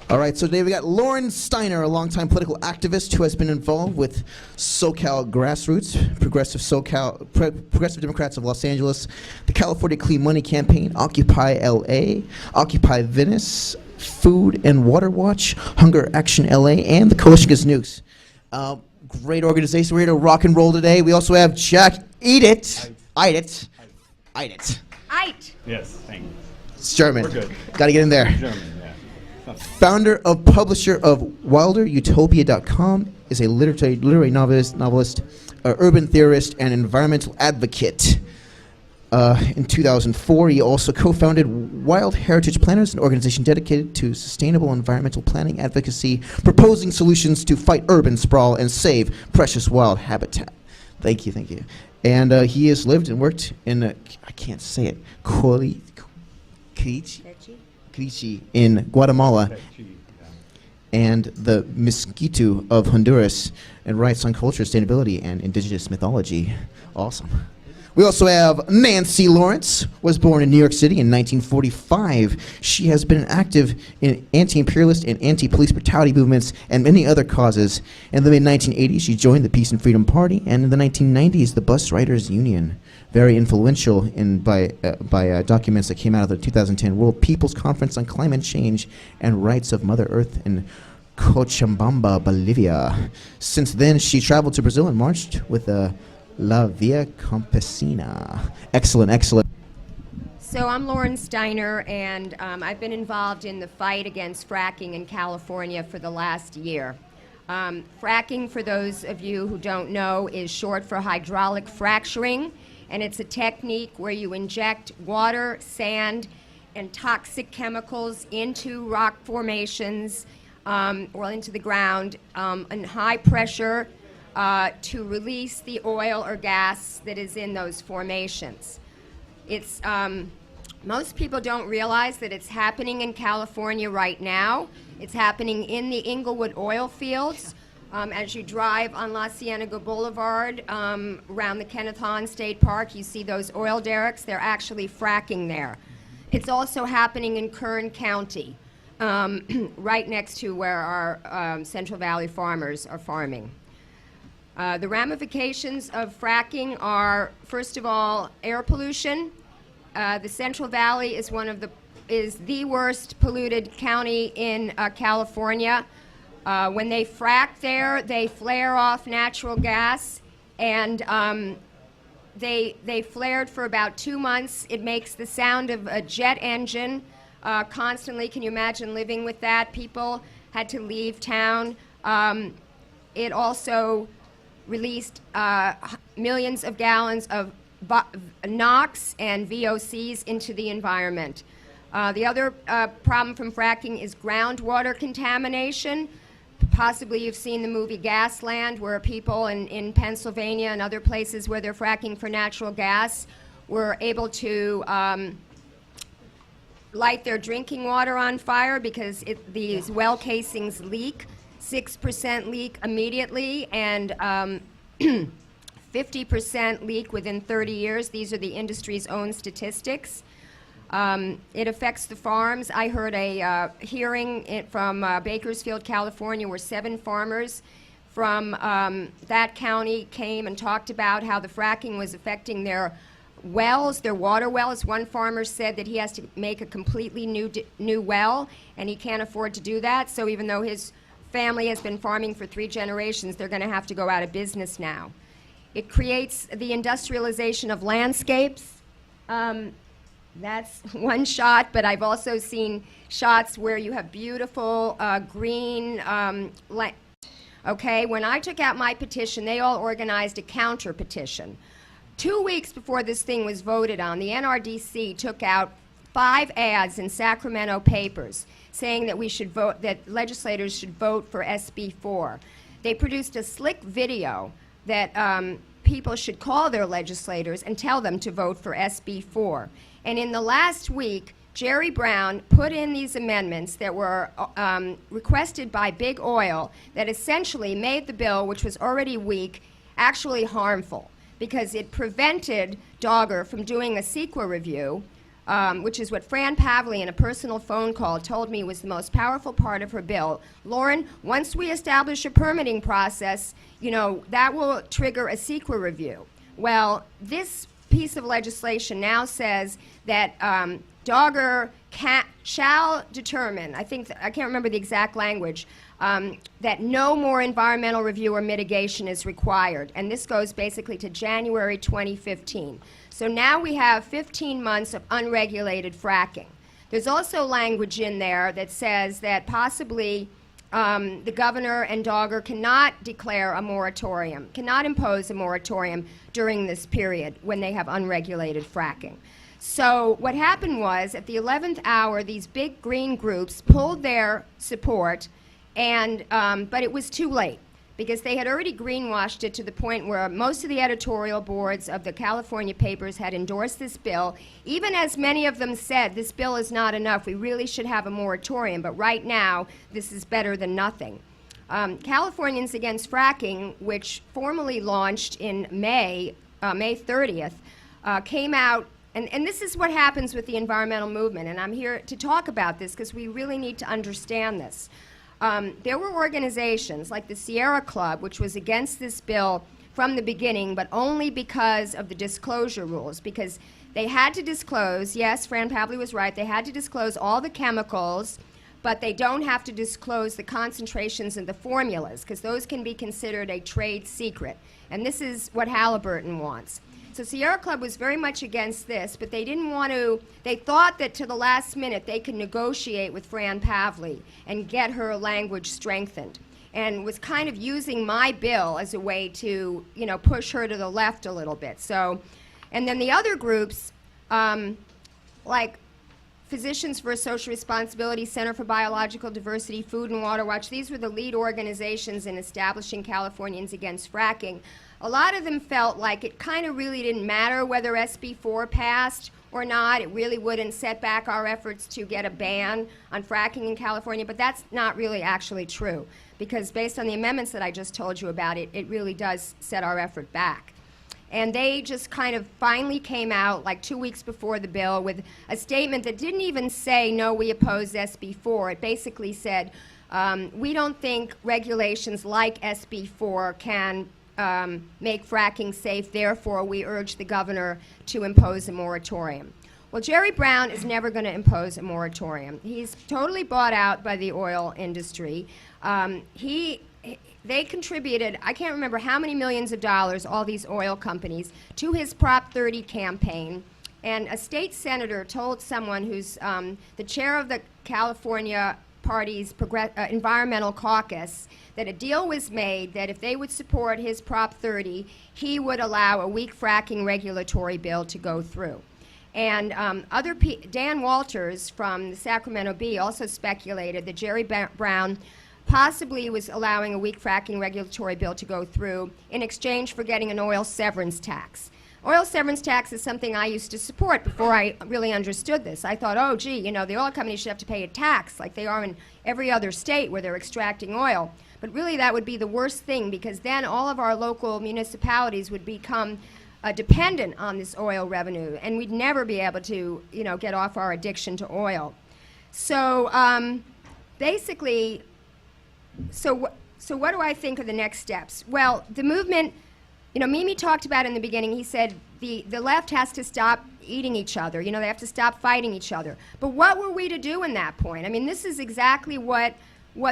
All right, so today we got Lauren Steiner, a longtime political activist who has been involved with SoCal Grassroots, Progressive Democrats of Los Angeles, the California Clean Money Campaign, Occupy LA, Occupy Venice, Food and Water Watch, Hunger Action LA, and the Coalition Against Nukes. Great organization. We're here to rock and roll today. We also have Jack Eidt. Eidt. Yes, thank you. It's German. We're good. Got to get in there. German, yeah. Founder of publisher of WilderUtopia.com, is a literary novelist, urban theorist, and environmental advocate. In 2004, he also co-founded Wild Heritage Planners, an organization dedicated to sustainable environmental planning advocacy, proposing solutions to fight urban sprawl and save precious wild habitat. Thank you, thank you. And he has lived and worked in, I can't say it, Q'eqchi in Guatemala, and the Miskitu of Honduras, and writes on culture, sustainability, and indigenous mythology. Awesome. We also have Nancy Lawrence, was born in New York City in 1945. She has been active in anti-imperialist and anti-police brutality movements and many other causes. In the mid-1980s, she joined the Peace and Freedom Party, and in the 1990s, the Bus Riders Union. Very influential by documents that came out of the 2010 World People's Conference on Climate Change and Rights of Mother Earth in Cochabamba, Bolivia. Since then, she traveled to Brazil and marched with La Via Campesina. Excellent, excellent. So I'm Lauren Steiner, and I've been involved in the fight against fracking in California for the last year. Fracking, for those of you who don't know, is short for hydraulic fracturing, and it's a technique where you inject water, sand, and toxic chemicals into rock formations or into the ground in high pressure to release the oil or gas that is in those formations. It's, most people don't realize that it's happening in California right now. It's happening in the Inglewood oil fields. As you drive on La Cienega Boulevard around the Kenneth Hahn State Park, you see those oil derricks. They're actually fracking there. It's also happening in Kern County, right next to where our Central Valley farmers are farming. The ramifications of fracking are, first of all, air pollution. The Central Valley is the worst polluted county in California. When they frack there, they flare off natural gas, and they flared for about 2 months. It makes the sound of a jet engine constantly. Can you imagine living with that? People had to leave town. It also released millions of gallons of NOx and VOCs into the environment. The other problem from fracking is groundwater contamination. Possibly you've seen the movie Gasland, where people in Pennsylvania and other places where they're fracking for natural gas were able to light their drinking water on fire because these well casings leak. 6% leak immediately, and 50% leak within 30 years. These are the industry's own statistics. It affects the farms. I heard a hearing from Bakersfield, California, where 7 farmers from that county came and talked about how the fracking was affecting their wells, their water wells. One farmer said that he has to make a completely new well, and he can't afford to do that. So even though his family has been farming for 3 generations, they're going to have to go out of business now. It creates the industrialization of landscapes. That's one shot, but I've also seen shots where you have beautiful green okay, when I took out my petition, they all organized a counter petition. 2 weeks before this thing was voted on, the NRDC took out 5 ads in Sacramento papers saying that we should vote, that legislators should vote for SB 4. They produced a slick video that people should call their legislators and tell them to vote for SB 4. And in the last week, Jerry Brown put in these amendments that were requested by Big Oil that essentially made the bill, which was already weak, actually harmful, because it prevented Dogger from doing a CEQA review which is what Fran Pavley in a personal phone call told me was the most powerful part of her bill. Lauren, once we establish a permitting process, you know, that will trigger a CEQA review. Well, this piece of legislation now says that Dogger shall determine, I can't remember the exact language, that no more environmental review or mitigation is required. And this goes basically to January 2015. So now we have 15 months of unregulated fracking. There's also language in there that says that possibly the governor and Dogger cannot declare a moratorium, cannot impose a moratorium during this period when they have unregulated fracking. So what happened was, at the 11th hour, these big green groups pulled their support, and but it was too late, because they had already greenwashed it to the point where most of the editorial boards of the California papers had endorsed this bill, even as many of them said, this bill is not enough, we really should have a moratorium, but right now, this is better than nothing. Californians Against Fracking, which formally launched in May 30th, came out, and this is what happens with the environmental movement, and I'm here to talk about this because we really need to understand this. There were organizations like the Sierra Club, which was against this bill from the beginning, but only because of the disclosure rules, because they had to disclose, yes, Fran Pavley was right, they had to disclose all the chemicals, but they don't have to disclose the concentrations and the formulas, because those can be considered a trade secret. And this is what Halliburton wants. So Sierra Club was very much against this, but they didn't want to, they thought that to the last minute they could negotiate with Fran Pavley and get her language strengthened, and was kind of using my bill as a way to, you know, push her to the left a little bit. So, and then the other groups, like Physicians for Social Responsibility, Center for Biological Diversity, Food and Water Watch, these were the lead organizations in establishing Californians Against Fracking. A lot of them felt like it kind of really didn't matter whether SB4 passed or not. It really wouldn't set back our efforts to get a ban on fracking in California, but that's not really actually true, because based on the amendments that I just told you about, it really does set our effort back. And they just kind of finally came out like 2 weeks before the bill with a statement that didn't even say, no, we oppose SB4. It basically said, we don't think regulations like SB4 can make fracking safe, therefore we urge the governor to impose a moratorium. Well, Jerry Brown is never going to impose a moratorium. He's totally bought out by the oil industry. They contributed, I can't remember how many millions of dollars, all these oil companies, to his Prop 30 campaign. And a state senator told someone who's the chair of the California Party's Environmental Caucus that a deal was made that if they would support his Prop 30, he would allow a weak fracking regulatory bill to go through. And Dan Walters from the Sacramento Bee also speculated that Jerry Brown possibly was allowing a weak fracking regulatory bill to go through in exchange for getting an oil severance tax. Oil severance tax is something I used to support before I really understood this. I thought, oh, gee, you know, the oil companies should have to pay a tax like they are in every other state where they're extracting oil. But really that would be the worst thing, because then all of our local municipalities would become dependent on this oil revenue, and we'd never be able to, you know, get off our addiction to oil. So basically, so what do I think are the next steps? Well, the movement, you know, Mimi talked about in the beginning, he said the left has to stop eating each other, you know, they have to stop fighting each other. But what were we to do in that point? I mean, this is exactly what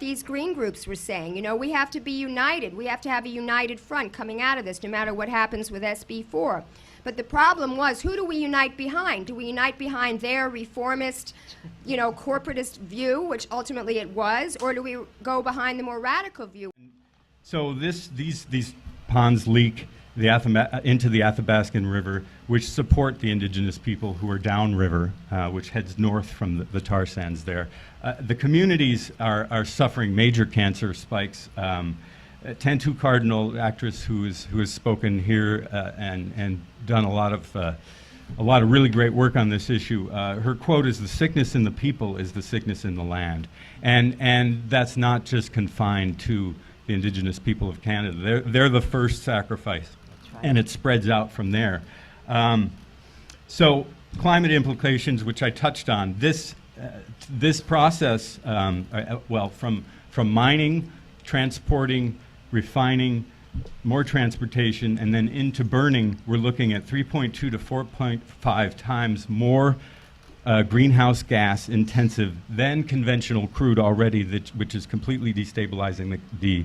these green groups were saying. You know, we have to be united. We have to have a united front coming out of this, no matter what happens with SB4. But the problem was, who do we unite behind? Do we unite behind their reformist, you know, corporatist view, which ultimately it was, or do we go behind the more radical view? So these ponds leak into the Athabascan River, which support the indigenous people who are downriver, which heads north from the tar sands there. The communities are suffering major cancer spikes. Tantu Cardinal, actress who has spoken here and done a lot of really great work on this issue. Her quote is, "The sickness in the people is the sickness in the land," and that's not just confined to the indigenous people of Canada. They're the first sacrifice, and it spreads out from there. So climate implications, which I touched on. This process, well, from mining, transporting, refining, more transportation, and then into burning, we're looking at 3.2 to 4.5 times more greenhouse gas intensive than conventional crude already, which is completely destabilizing the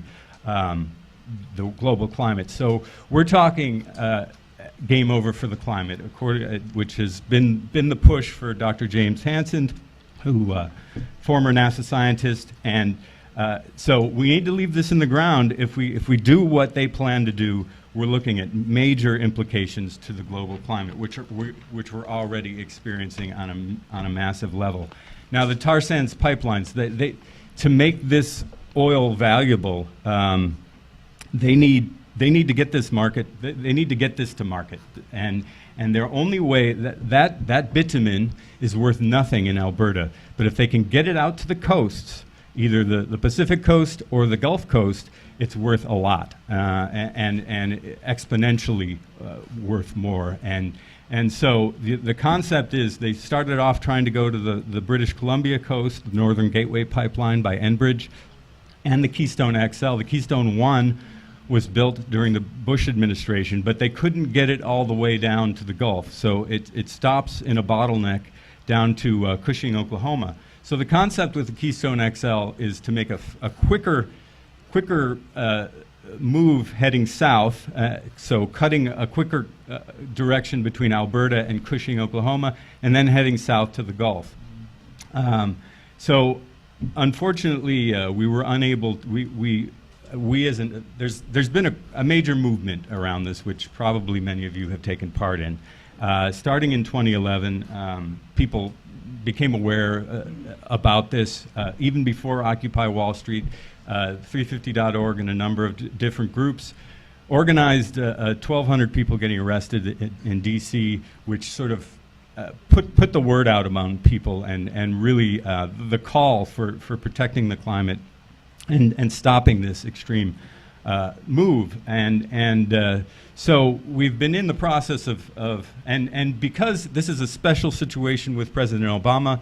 global climate. So we're talking game over for the climate, which has been the push for Dr. James Hansen, who former NASA scientist, and so we need to leave this in the ground. If we do what they plan to do, we're looking at major implications to the global climate, which we're already experiencing on a massive level. Now, the tar sands pipelines, to make this oil valuable, they need to get this market. They need to get this to market, and their only way that bitumen is worth nothing in Alberta. But if they can get it out to the coasts, either the Pacific coast or the Gulf Coast, it's worth a lot, and exponentially worth more. And so the concept is they started off trying to go to the British Columbia coast, the Northern Gateway Pipeline by Enbridge, and the Keystone XL. The Keystone 1 was built during the Bush administration, but they couldn't get it all the way down to the Gulf. So it stops in a bottleneck down to Cushing, Oklahoma. So the concept with the Keystone XL is to make a quicker move heading south, so cutting a quicker direction between Alberta and Cushing, Oklahoma, and then heading south to the Gulf. So unfortunately, we were unable, there's been a major movement around this, which probably many of you have taken part in. Starting in 2011, people became aware about this even before Occupy Wall Street. 350.org and a number of different groups organized 1,200 people getting arrested in D.C., which sort of put the word out among people and really the call for protecting the climate and stopping this extreme move. And so we've been in the process and because this is a special situation with President Obama,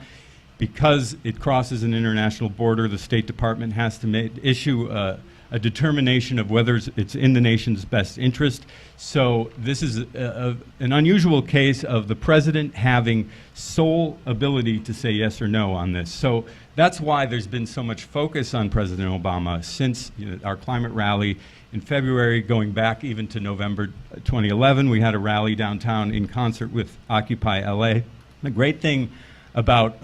because it crosses an international border, the State Department has to issue a determination of whether it's in the nation's best interest. So this is an unusual case of the president having sole ability to say yes or no on this. So that's why there's been so much focus on President Obama since our climate rally in February, going back even to November 2011. We had a rally downtown in concert with Occupy LA. The great thing about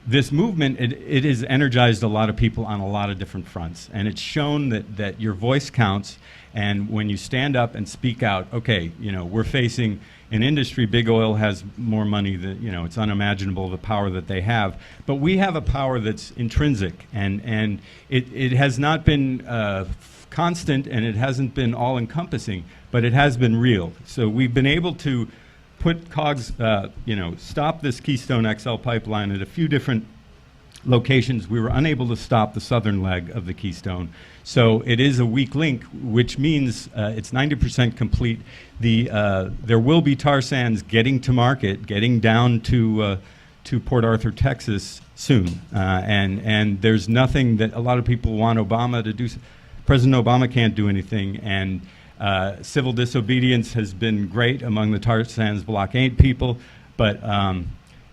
this movement, it has energized a lot of people on a lot of different fronts, and it's shown that your voice counts. And when you stand up and speak out, okay, we're facing an industry. Big oil has more money than, it's unimaginable the power that they have, but we have a power that's intrinsic, and it has not been constant, and it hasn't been all-encompassing, but it has been real. So we've been able to put cogs, stop this Keystone XL pipeline at a few different locations. We were unable to stop the southern leg of the Keystone. So it is a weak link, which means it's 90% complete. There will be tar sands getting to market, getting down to Port Arthur, Texas soon. And there's nothing that a lot of people want Obama to do. President Obama can't do anything. And civil disobedience has been great among the tar sands blockade people, but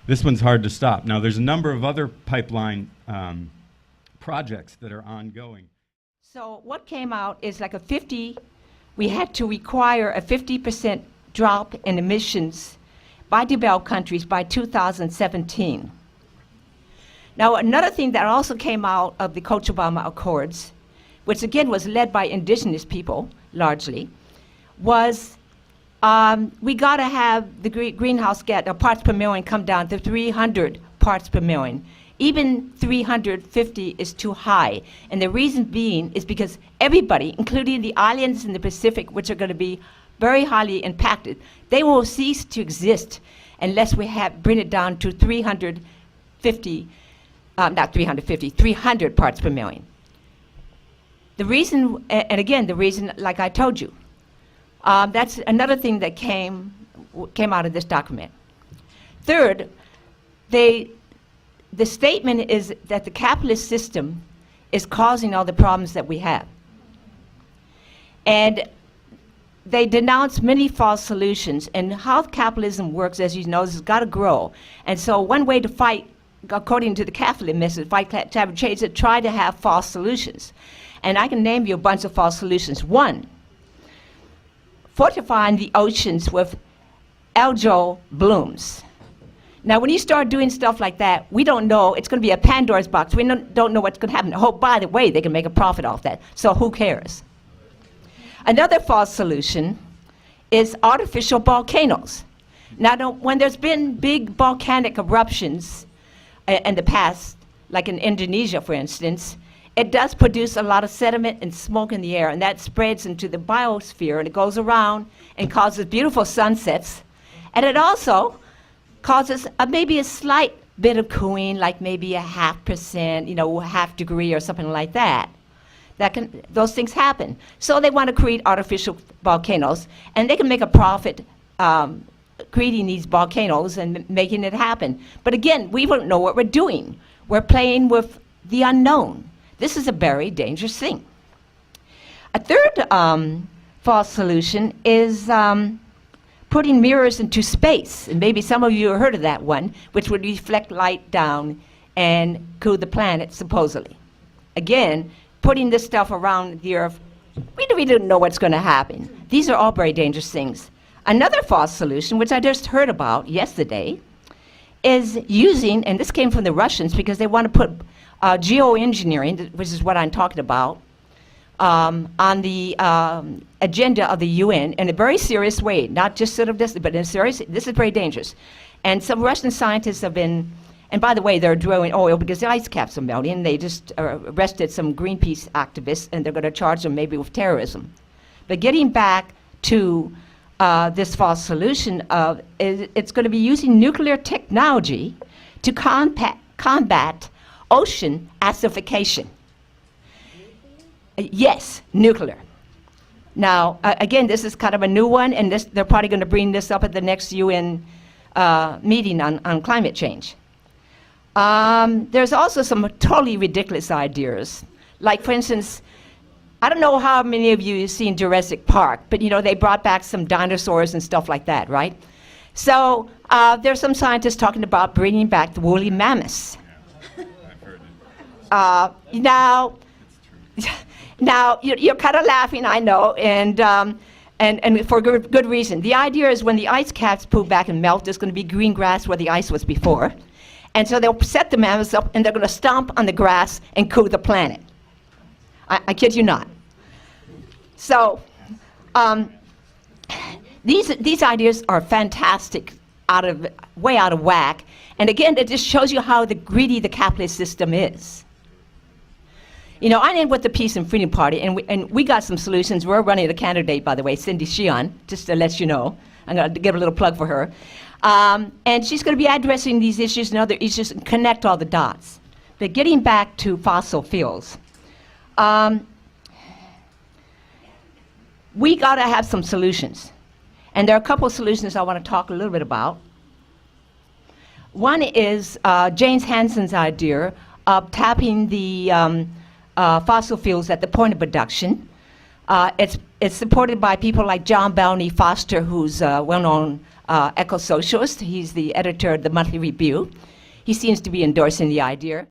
this one's hard to stop. Now, there's a number of other pipeline projects that are ongoing. So what came out is like we had to require a 50% drop in emissions by developed countries by 2017. Now, another thing that also came out of the Coach-Obama Accords, which again was led by indigenous people, largely, was we got to have the greenhouse gas parts per million come down to 300 parts per million. Even 350 is too high. And the reason being is because everybody, including the islands in the Pacific, which are going to be very highly impacted, they will cease to exist unless we bring it down to 300 parts per million. The reason, and again, the reason, like I told you, that's another thing that came out of this document. Third, the statement is that the capitalist system is causing all the problems that we have. And they denounce many false solutions. And how capitalism works, as you know, is it's got to grow. And so one way to fight, according to the capitalist message, fight climate change, is to try to have false solutions. And I can name you a bunch of false solutions. One, fortifying the oceans with algal blooms. Now, when you start doing stuff like that, we don't know. It's going to be a Pandora's box. We don't know what's going to happen. Oh, by the way, they can make a profit off that. So who cares? Another false solution is artificial volcanoes. Now, when there's been big volcanic eruptions in the past, like in Indonesia, for instance, it does produce a lot of sediment and smoke in the air, and that spreads into the biosphere, and it goes around and causes beautiful sunsets. And it also causes maybe a slight bit of cooling, like maybe 0.5%, you know, 0.5 degree or something like that. Those things happen. So they want to create artificial volcanoes, and they can make a profit creating these volcanoes and making it happen. But again, we don't know what we're doing. We're playing with the unknown. This is a very dangerous thing. A third false solution is putting mirrors into space. And maybe some of you have heard of that one, which would reflect light down and cool the planet, supposedly. Again, putting this stuff around the Earth, we don't know what's going to happen. These are all very dangerous things. Another false solution, which I just heard about yesterday, is using, and this came from the Russians because they want to put geoengineering, which is what I'm talking about, on the agenda of the UN in a very serious way, not just sort of this, but in a serious, this is very dangerous. And some Russian scientists have been, and by the way, they're drilling oil because the ice caps are melting. They just arrested some Greenpeace activists, and they're going to charge them maybe with terrorism. But getting back to this false solution of, it's going to be using nuclear technology to combat ocean acidification. Yes, nuclear. Now, again, this is kind of a new one, and they're probably going to bring this up at the next UN meeting on climate change. There's also some totally ridiculous ideas. Like, for instance, I don't know how many of you have seen Jurassic Park, but you know, they brought back some dinosaurs and stuff like that, right? So there's some scientists talking about bringing back the woolly mammoths. Yeah, I've heard it. Now you're kind of laughing, I know, and for good reason. The idea is when the ice caps pull back and melt, there's going to be green grass where the ice was before. And so they'll set the mammoths up, and they're going to stomp on the grass and cool the planet. I kid you not. So these ideas are fantastic, way out of whack. And again, it just shows you how greedy the capitalist system is. You know, I'm in with the Peace and Freedom Party, and we got some solutions. We're running a candidate, by the way, Cindy Sheehan, just to let you know. I'm going to give a little plug for her. And she's going to be addressing these issues and other issues and connect all the dots. But getting back to fossil fuels, we got to have some solutions. And there are a couple of solutions I want to talk a little bit about. One is James Hansen's idea of tapping the fossil fuels at the point of production. It's supported by people like John Bellamy Foster, who's a well-known eco-socialist. He's the editor of the Monthly Review. He seems to be endorsing the idea.